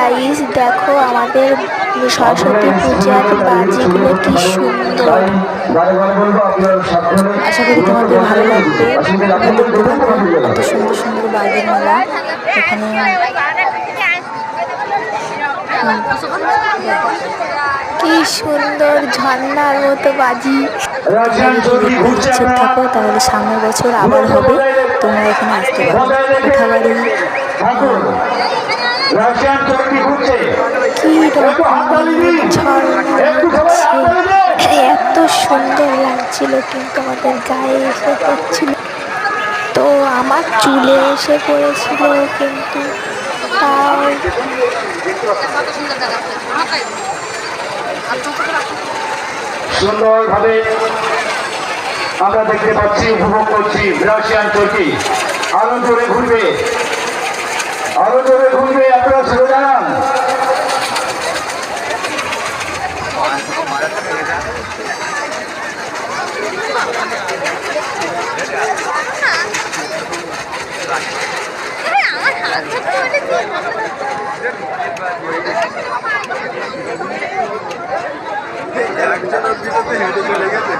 Guys, দেখো আমাদের সরস্বতী পূজার বাজিগুলো কি সুন্দর। আশা করি তোমাদের ভালো লাগবে। দেখতে থাকো, এত সুন্দর সুন্দর বাজির মেলা এখানে। কি সুন্দর ঝর্ণার মতো বাজি। ইচ্ছুক থাকো তাহলে সামনের বছর আবার হবে, তোমরা এখানে আসতে পারো। কোঠাবাড়ি কি রকমের ঝর্ণা হচ্ছে, এত সুন্দর লাগছিল, কিন্তু আমাদের গায়ে এসে পড়ছিল, তো আমার চুলে এসে পড়েছিল, কিন্তু তাও সুন্দরভাবে আমরা দেখতে পাচ্ছি, উপভোগ করছি রাশিয়ান চরকি। আরো জোরে ঘুরবে, আরো জোরে ঘুরবে, আপনারা ছেড়ে জানান। একজনের ভিতরে হেঁটে চলে গেছে।